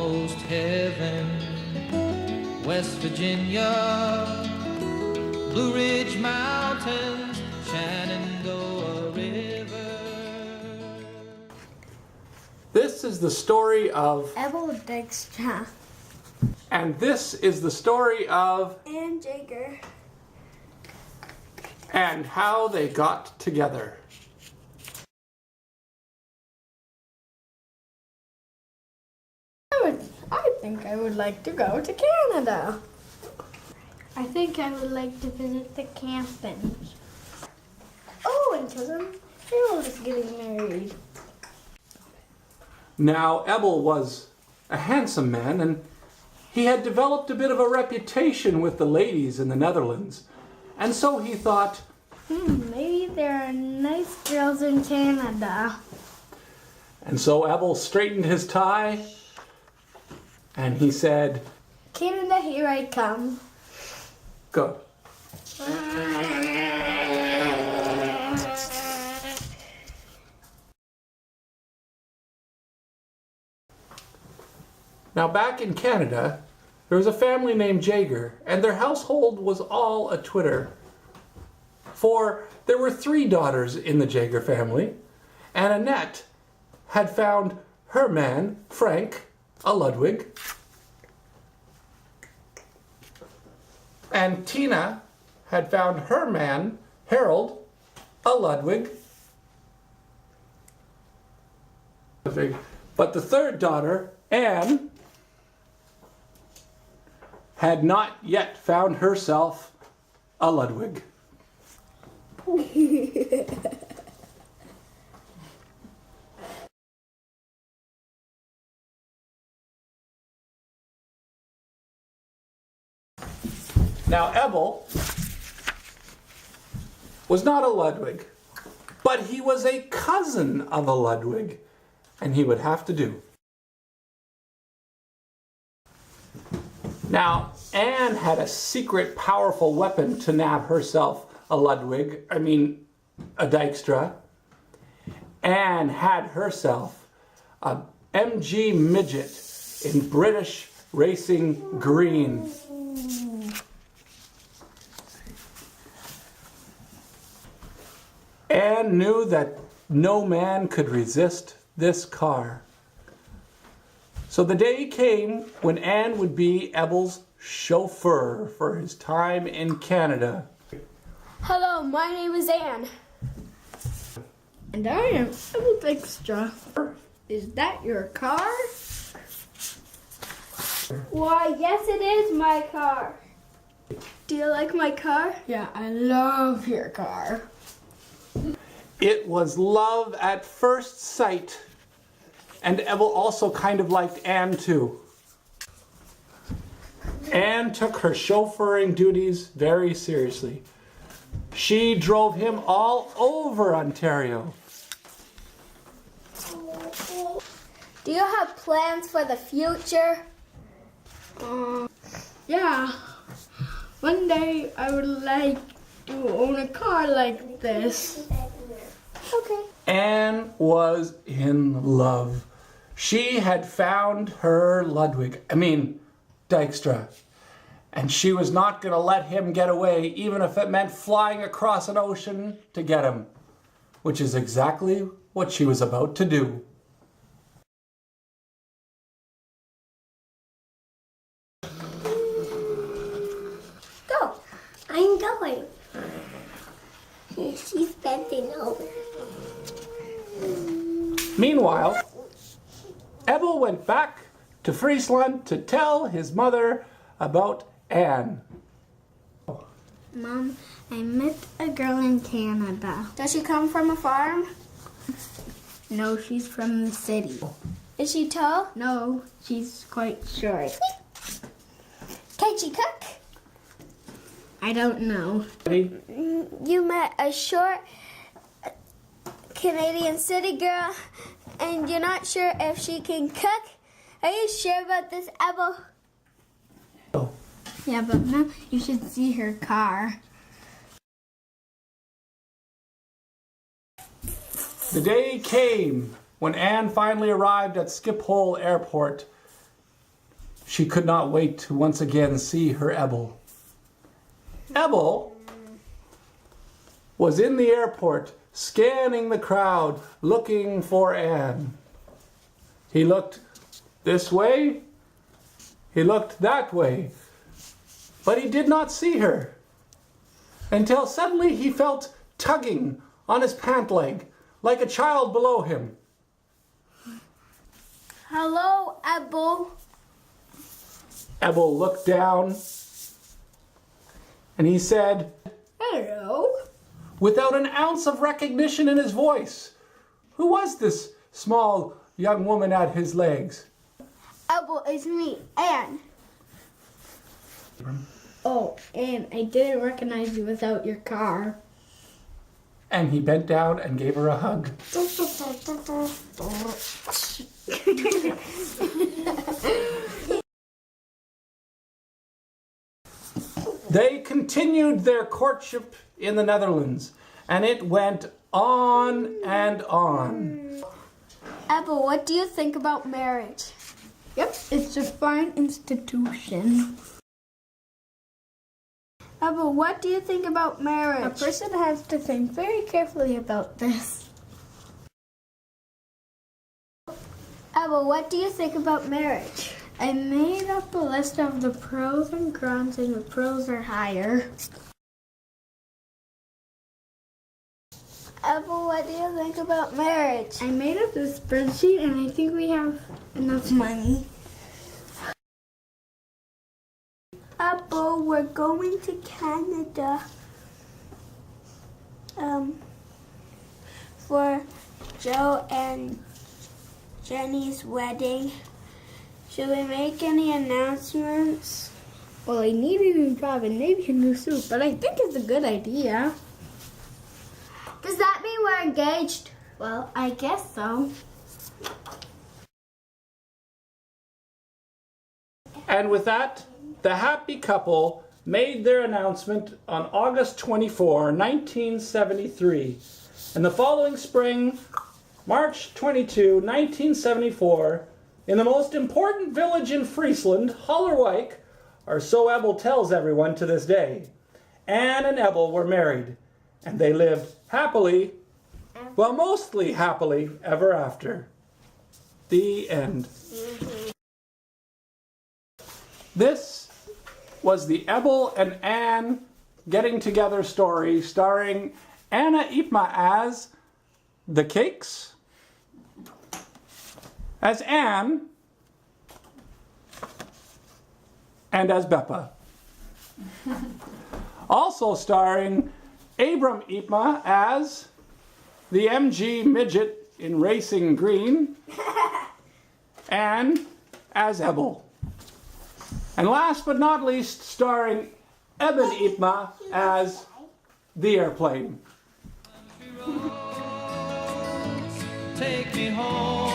almost heaven. West Virginia, Blue Ridge Mountains, Shenandoah River. This is the story of Ebbel Dykstra. And this is the story of Ann and Jager. And how they got together. I think I would like to go to Canada. I think I would like to visit the cabins. Oh, and cousin Harold is getting married. Now, Ebbel was a handsome man, and he had developed a bit of a reputation with the ladies in the Netherlands. And so he thought, Maybe there are nice girls in Canada. And so Ebbel straightened his tie, and he said, Canada, here I come. Go. Now, back in Canada, there was a family named Jager, and their household was all a twitter. For there were 3 daughters in the Jager family, and Annette had found her man, Frank, a Ludwig, and Tina had found her man, Harold, a Ludwig. But the 3rd daughter, Anne, had not yet found herself a Ludwig. Now, Ebbel was not a Ludwig, but he was a cousin of a Ludwig, and he would have to do. Now, Anne had a secret, powerful weapon to nab herself a Ludwig, a Dykstra. Anne had herself a MG midget in British racing green. Anne knew that no man could resist this car. So the day came when Anne would be Ebbel's chauffeur for his time in Canada. Hello, my name is Anne. And I am Ebbel Dykstra. Is that your car? Why, yes it is my car. Do you like my car? Yeah, I love your car. It was love at first sight. And Ebbel also kind of liked Anne too. Anne took her chauffeuring duties very seriously. She drove him all over Ontario. Do you have plans for the future? Yeah. One day I would like to own a car like this. Okay. Anne was in love. She had found her Ludwig, Dykstra. And she was not going to let him get away, even if it meant flying across an ocean to get him. Which is exactly what she was about to do. Go. I'm going. She's bending over. Meanwhile, Ebbel went back to Friesland to tell his mother about Anne. Mom, I met a girl in Canada. Does she come from a farm? No, she's from the city. Is she tall? No, she's quite short. Can she cook? I don't know. You met a short Canadian city girl and you're not sure if she can cook? Are you sure about this, Ebbel? Oh. Yeah, but now you should see her car. The day came when Anne finally arrived at Schiphol Airport. She could not wait to once again see her Ebbel. Ebbel was in the airport, scanning the crowd, looking for Ann. He looked this way, he looked that way, but he did not see her, until suddenly he felt tugging on his pant leg, like a child below him. Hello, Ebbel. Ebbel looked down, and he said, Hello. without an ounce of recognition in his voice, who was this small young woman at his legs? Ebbel, it's me, Ann. Oh, Ann, I didn't recognize you without your car. And he bent down and gave her a hug. They continued their courtship in the Netherlands, and it went on and on. Ebbel, what do you think about marriage? Yep, it's a fine institution. Ebbel, what do you think about marriage? A person has to think very carefully about this. Ebbel, what do you think about marriage? I made up a list of the pros and cons, and the pros are higher. Ebbel, what do you think about marriage? I made up this spreadsheet, and I think we have enough money. Ebbel, we're going to Canada for Joe and Jenny's wedding. Should we make any announcements? Well, I need a new job and maybe a new suit, but I think it's a good idea. Does that mean we're engaged? Well, I guess so. And with that, the happy couple made their announcement on August 24, 1973. And the following spring, March 22, 1974, in the most important village in Friesland, Hollerwijk, or so Ebbel tells everyone to this day, Ann and Ebbel were married, and they lived happily, well, mostly happily, ever after. The end. This was the Ebbel and Ann Getting Together story, starring Anna Ipma as the Cakes, as Ann, and as Beppa. Also starring Abram Ipma as the MG Midget in Racing Green, and as Ebbel. And last but not least, starring Eben Ipma as the airplane. Take me home.